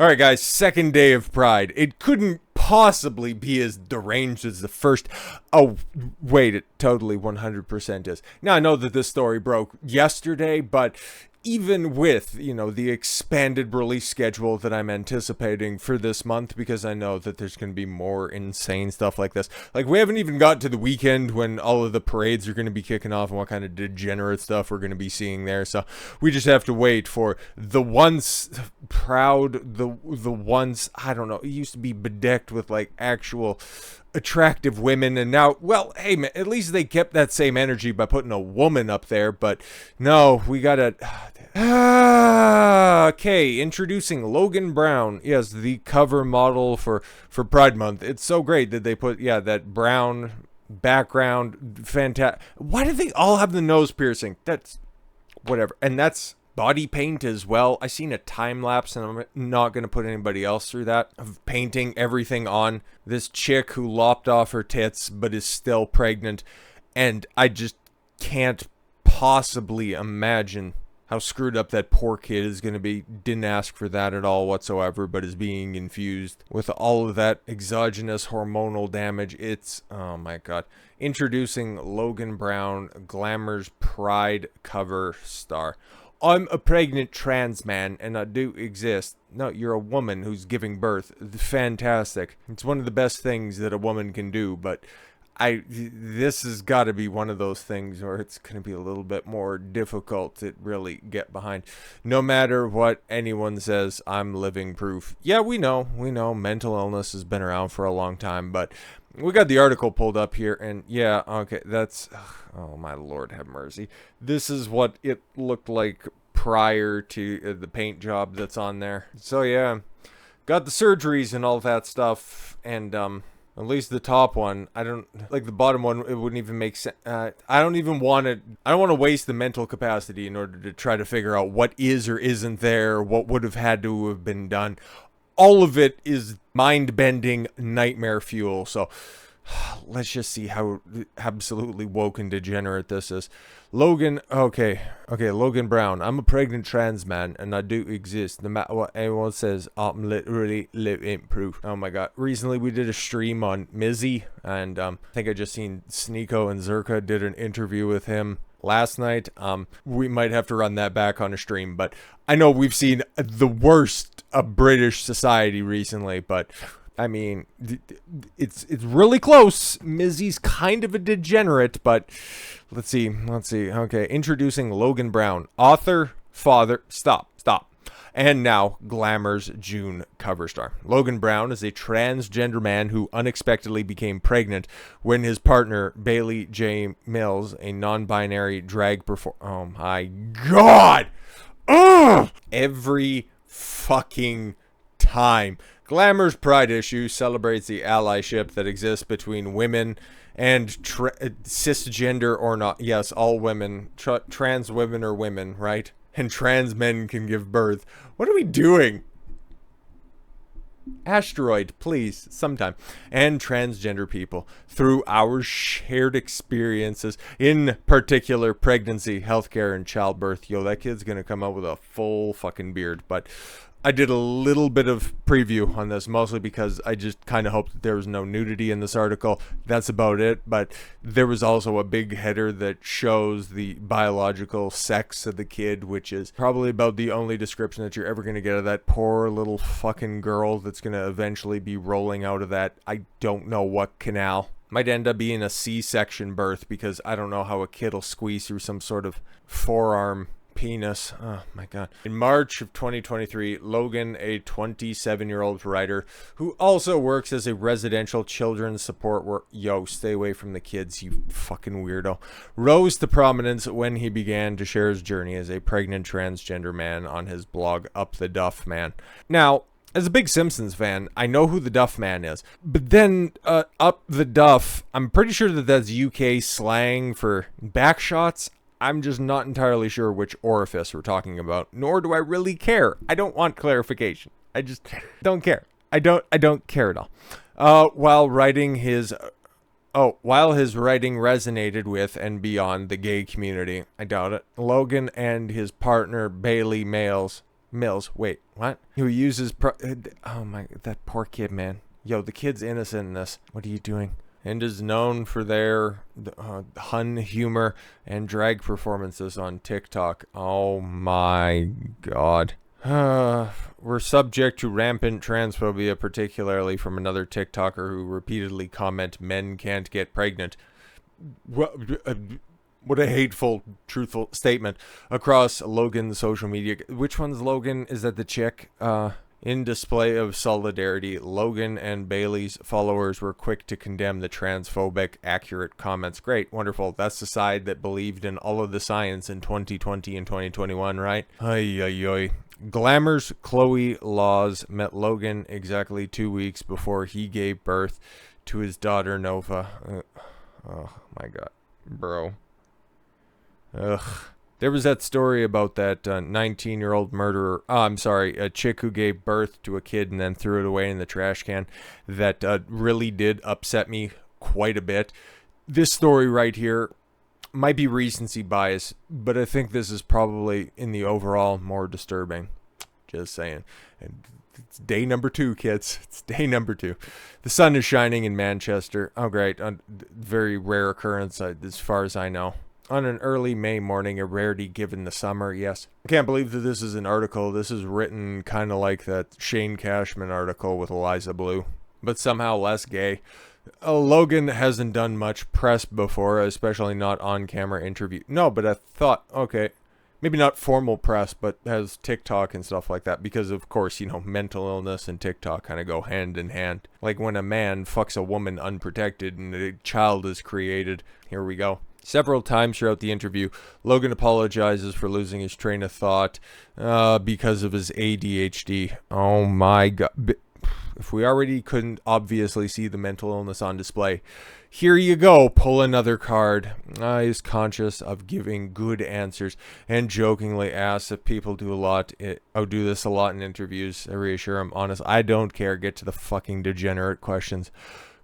Alright guys, second day of Pride. It couldn't possibly be as deranged as the first. Oh, wait, it totally 100% is. Now I know that this story broke yesterday, but even with, the expanded release schedule that I'm anticipating for this month, because I know that there's going to be more insane stuff like this. Like, we haven't even got to the weekend when all of the parades are going to be kicking off and what kind of degenerate stuff we're going to be seeing there. So we just have to wait for the once proud, the once, I don't know, it used to be bedecked with like actual attractive women, and now, well, hey man, at least they kept that same energy by putting a woman up there. But no, we gotta okay, introducing Logan Brown. Yes, the cover model for Pride Month. It's so great that they put that brown background. Fantastic. Why do they all have the nose piercing? That's whatever. And that's body paint as well. I seen a time lapse, and I'm not going to put anybody else through that, of painting everything on this chick who lopped off her tits but is still pregnant. And I just can't possibly imagine how screwed up that poor kid is going to be. Didn't ask for that at all whatsoever, but is being infused with all of that exogenous hormonal damage. It's, oh my god. Introducing Logan Brown, Glamour's Pride cover star. I'm a pregnant trans man, and I do exist. No, you're a woman who's giving birth. Fantastic. It's one of the best things that a woman can do, but this has got to be one of those things where it's going to be a little bit more difficult to really get behind. No matter what anyone says, I'm living proof. Yeah, we know mental illness has been around for a long time, but we got the article pulled up here, and yeah, okay, that's, oh my lord have mercy. This is what it looked like prior to the paint job that's on there. So yeah, got the surgeries and all that stuff, and at least the top one, I don't like the bottom one. It wouldn't even make sense. I don't want to waste the mental capacity in order to try to figure out what is or isn't there, what would have had to have been done. All of it is mind-bending nightmare fuel. So let's just see how absolutely woke and degenerate this is. Logan, okay, Logan Brown. I'm a pregnant trans man, and I do exist. No matter what anyone says, I'm literally living proof. Oh my god. Recently, we did a stream on Mizzy, and I think I just seen Sneeko and Zerka did an interview with him last night. We might have to run that back on a stream, but I know we've seen the worst of British society recently, but I mean, it's really close. Mizzy's kind of a degenerate, but let's see. Okay, introducing Logan Brown, author, father, stop. And now, Glamour's June cover star. Logan Brown is a transgender man who unexpectedly became pregnant when his partner, Bailey J. Mills, a non-binary drag performer... Oh my god! Ugh! Every fucking time. Glamour's Pride issue celebrates the allyship that exists between women and cisgender or not. Yes, all women. Trans women are women, right? And trans men can give birth. What are we doing? Asteroid, please, sometime. And transgender people through our shared experiences, in particular pregnancy, healthcare, and childbirth. Yo, that kid's gonna come out with a full fucking beard. But I did a little bit of preview on this, mostly because I just kind of hoped that there was no nudity in this article. That's about it. But there was also a big header that shows the biological sex of the kid, which is probably about the only description that you're ever going to get of that poor little fucking girl that's going to eventually be rolling out of that, I don't know what canal. Might end up being a C-section birth, because I don't know how a kid will squeeze through some sort of forearm penis. Oh my god. In March of 2023, Logan, a 27-year-old writer who also works as a residential children's support worker, yo, stay away from the kids, you fucking weirdo, rose to prominence when he began to share his journey as a pregnant transgender man on his blog Up the Duff Man. Now, as a big Simpsons fan, I know who the Duff Man is. But then, Up the Duff, I'm pretty sure that that's UK slang for backshots. I'm just not entirely sure which orifice we're talking about, nor do I really care. I don't want clarification. I just don't care. I don't care at all. While his writing resonated with and beyond the gay community, I doubt it, Logan and his partner Bailey Mills Mills. Wait, what? Who uses oh my, that poor kid, man. Yo, the kid's innocent in this. What are you doing? And is known for their Hun humor and drag performances on TikTok. Oh my god. We're subject to rampant transphobia, particularly from another TikToker who repeatedly comment men can't get pregnant. What a hateful, truthful statement across Logan's social media. Which one's Logan? Is that the chick? In display of solidarity, Logan and Bailey's followers were quick to condemn the transphobic, accurate comments. Great, wonderful. That's the side that believed in all of the science in 2020 and 2021, right? Ay, ay, ay. Glamour's Chloe Laws met Logan exactly 2 weeks before he gave birth to his daughter Nova. Oh my god, bro. Ugh. There was that story about that 19-year-old murderer. Oh, I'm sorry, a chick who gave birth to a kid and then threw it away in the trash can. That really did upset me quite a bit. This story right here might be recency bias, but I think this is probably in the overall more disturbing. Just saying. And it's day number 2, kids. It's day number 2. The sun is shining in Manchester. Oh, great. Very rare occurrence as far as I know. On an early May morning, a rarity given the summer, yes. I can't believe that this is an article. This is written kind of like that Shane Cashman article with Eliza Blue, but somehow less gay. Logan hasn't done much press before, especially not on-camera interview. No, but I thought, okay, maybe not formal press, but has TikTok and stuff like that, because of course, you know, mental illness and TikTok kind of go hand in hand. Like when a man fucks a woman unprotected and a child is created. Here we go. Several times throughout the interview, Logan apologizes for losing his train of thought because of his ADHD. Oh my god. If we already couldn't obviously see the mental illness on display, here you go, pull another card. He's conscious of giving good answers and jokingly asks if people do this a lot in interviews. I reassure him, honest, I don't care, get to the fucking degenerate questions.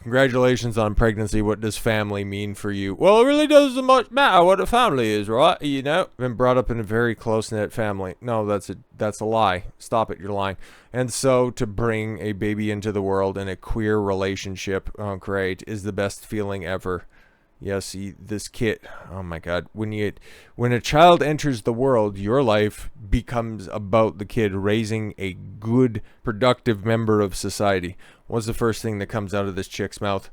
Congratulations on pregnancy. What does family mean for you? Well, it really doesn't much matter what a family is, right? You know, I've been brought up in a very close-knit family. No, that's a lie. Stop it, you're lying. And so to bring a baby into the world in a queer relationship, oh great, is the best feeling ever. Yes, this kid, oh my god, when a child enters the world, your life becomes about the kid raising a good, productive member of society. What's the first thing that comes out of this chick's mouth?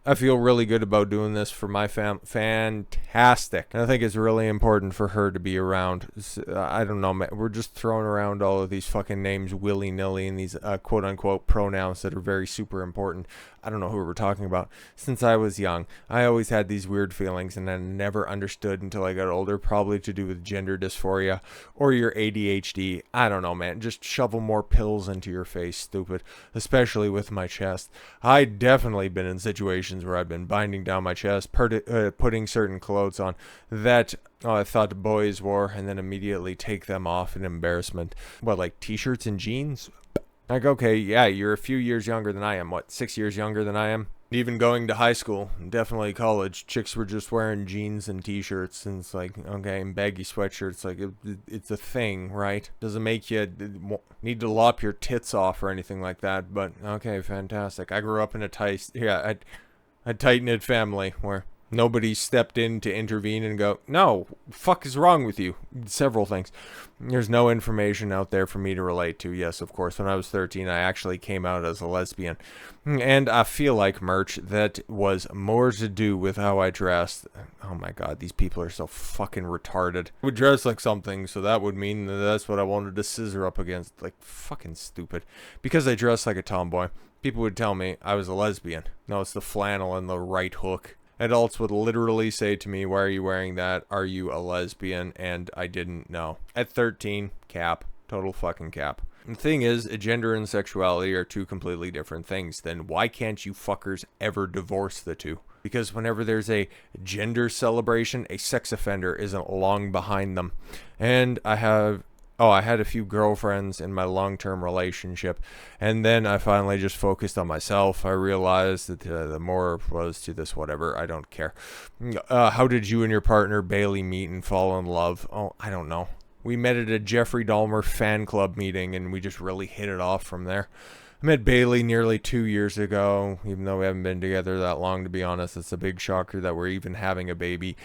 I feel really good about doing this for my fantastic. And I think it's really important for her to be around. I don't know, man. We're just throwing around all of these fucking names willy-nilly and these quote-unquote pronouns that are very super important. I don't know who we're talking about. Since I was young, I always had these weird feelings and I never understood until I got older, probably to do with gender dysphoria or your ADHD. I don't know, man. Just shovel more pills into your face, stupid. Especially with my chest. I definitely been in situations where I've been binding down my chest, putting certain clothes on that I thought boys wore, and then immediately take them off in embarrassment. What, like t-shirts and jeans? Like, okay, yeah, you're a few years younger than I am. What, 6 years younger than I am? Even going to high school, definitely college, chicks were just wearing jeans and t-shirts, and it's like, okay, and baggy sweatshirts, like, it's a thing, right? Doesn't make you need to lop your tits off or anything like that, but okay, fantastic. I grew up in a tight-knit family where nobody stepped in to intervene and go, no, fuck is wrong with you? Several things. There's no information out there for me to relate to. Yes, of course, when I was 13, I actually came out as a lesbian. And I feel like, merch, that was more to do with how I dressed. Oh my god, these people are so fucking retarded. I would dress like something, so that would mean that that's what I wanted to scissor up against. Like, fucking stupid. Because I dressed like a tomboy, people would tell me I was a lesbian. No, it's the flannel and the right hook. Adults would literally say to me, why are you wearing that? Are you a lesbian? And I didn't know. At 13, cap. Total fucking cap. The thing is, gender and sexuality are two completely different things. Then why can't you fuckers ever divorce the two? Because whenever there's a gender celebration, a sex offender isn't long behind them. And I had a few girlfriends in my long-term relationship, and then I finally just focused on myself. I realized that the more was to this, whatever, I don't care. How did you and your partner Bailey meet and fall in love? Oh, I don't know. We met at a Jeffrey Dahmer fan club meeting, and we just really hit it off from there. I met Bailey nearly 2 years ago, even though we haven't been together that long, to be honest. It's a big shocker that we're even having a baby.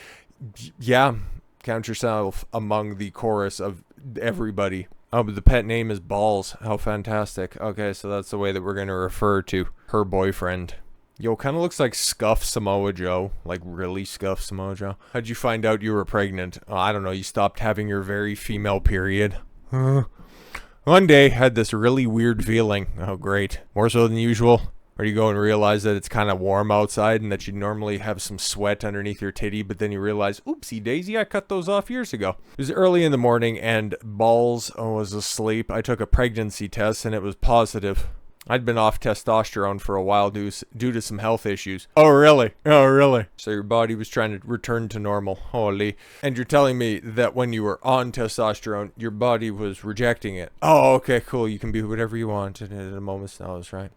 Yeah, count yourself among the chorus of everybody. Oh, but the pet name is Balls. How fantastic. Okay, so that's the way that we're going to refer to her boyfriend. Yo, kind of looks like Scuff Samoa Joe. Like, really Scuff Samoa Joe. How'd you find out you were pregnant? Oh, I don't know, you stopped having your very female period. One day, had this really weird feeling. Oh, great. More so than usual. Or you go and realize that it's kind of warm outside and that you normally have some sweat underneath your titty, but then you realize, oopsie daisy, I cut those off years ago. It was early in the morning and Balls was asleep. I took a pregnancy test and it was positive. I'd been off testosterone for a while due to some health issues. Oh, really? Oh, really? So your body was trying to return to normal. Holy. And you're telling me that when you were on testosterone, your body was rejecting it. Oh, okay, cool. You can be whatever you want at a moment's notice, right?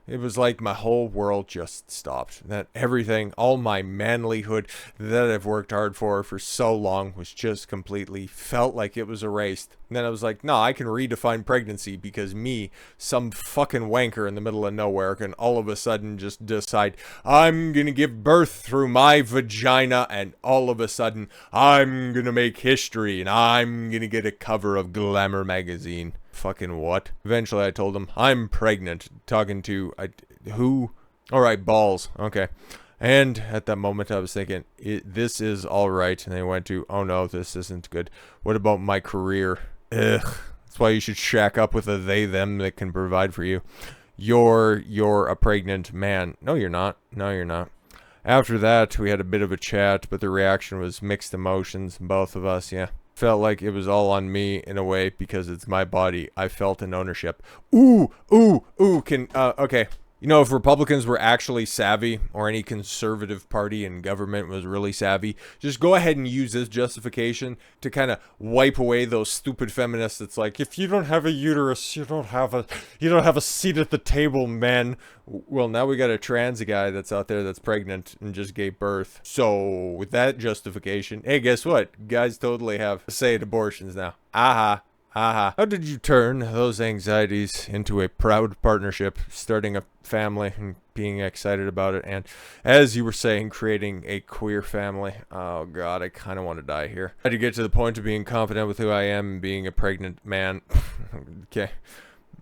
It was like my whole world just stopped. That everything, all my manlyhood that I've worked hard for so long was just completely felt like it was erased. And then I was like, no, I can redefine pregnancy because me, some fucking wanker in the middle of nowhere, can all of a sudden just decide I'm gonna give birth through my vagina, and all of a sudden I'm gonna make history and I'm gonna get a cover of Glamour magazine. Fucking what? Eventually I told him I'm pregnant. Talking to who? All right, Balls. Okay. And at that moment I was thinking, this is all right. And they went to, oh no, this isn't good. What about my career? Ugh. That's why you should shack up with a they them that can provide for you. You're a pregnant man. No, you're not. No, you're not. After that, we had a bit of a chat, but the reaction was mixed emotions, both of us, yeah. Felt like it was all on me in a way because it's my body. I felt an ownership. Ooh, okay. You know, if Republicans were actually savvy, or any conservative party in government was really savvy, just go ahead and use this justification to kind of wipe away those stupid feminists. That's like, if you don't have a uterus, you don't have a seat at the table, man. Well, now we got a trans guy that's out there that's pregnant and just gave birth. So with that justification, hey, guess what? Guys totally have a say at abortions now. Aha. Aha. How did you turn those anxieties into a proud partnership, starting a family and being excited about it, and, as you were saying, creating a queer family? Oh god, I kind of want to die here. I had to get to the point of being confident with who I am and being a pregnant man. Okay.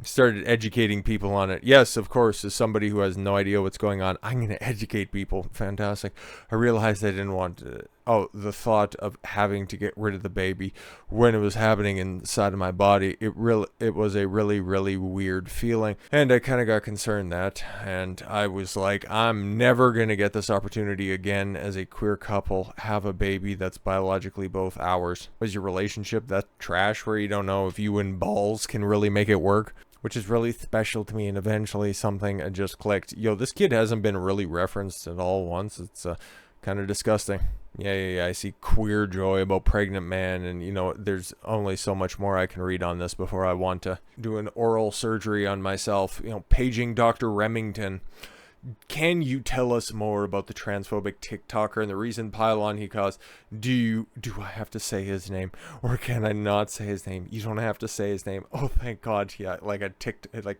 Started educating people on it. Yes, of course, as somebody who has no idea what's going on, I'm going to educate people. Fantastic. I realized I didn't want to... Oh, the thought of having to get rid of the baby when it was happening inside of my body, it was a really, really weird feeling. And I kind of got concerned that, and I was like, I'm never going to get this opportunity again as a queer couple, have a baby that's biologically both ours. Was your relationship that trash where you don't know if you and Balls can really make it work? Which is really special to me, and eventually something just clicked. Yo, this kid hasn't been really referenced at all once. It's kind of disgusting. Yeah, I see queer joy about pregnant man, and you know, there's only so much more I can read on this before I want to do an oral surgery on myself. You know, paging Dr. Remington. Can you tell us more about the transphobic TikToker and the recent pile-on he caused? Do I have to say his name, or can I not say his name? You don't have to say his name. Oh, thank God. Yeah, like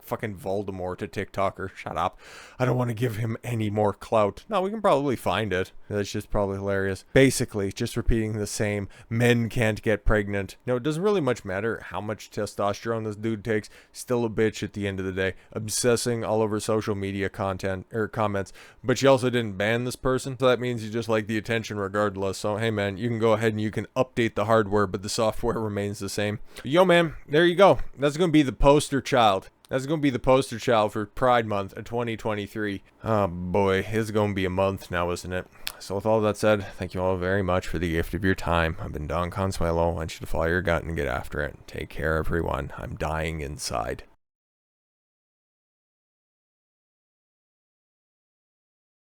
fucking Voldemort to TikToker. Shut up. I don't want to give him any more clout. No, we can probably find it. That's just probably hilarious. Basically, just repeating the same. Men can't get pregnant. No, it doesn't really much matter how much testosterone this dude takes. Still a bitch at the end of the day. Obsessing all over social media content. Or comments, but you also didn't ban this person, so that means you just like the attention regardless. So hey man, you can go ahead and you can update the hardware, but the software remains the same. Yo man, there you go. That's gonna be the poster child. That's gonna be the poster child for Pride Month of 2023. Oh boy, it's gonna be a month now, isn't it? So with all that said, thank you all very much for the gift of your time. I've been Don Consuelo. I want you to follow your gut and get after it. Take care, everyone. I'm dying inside.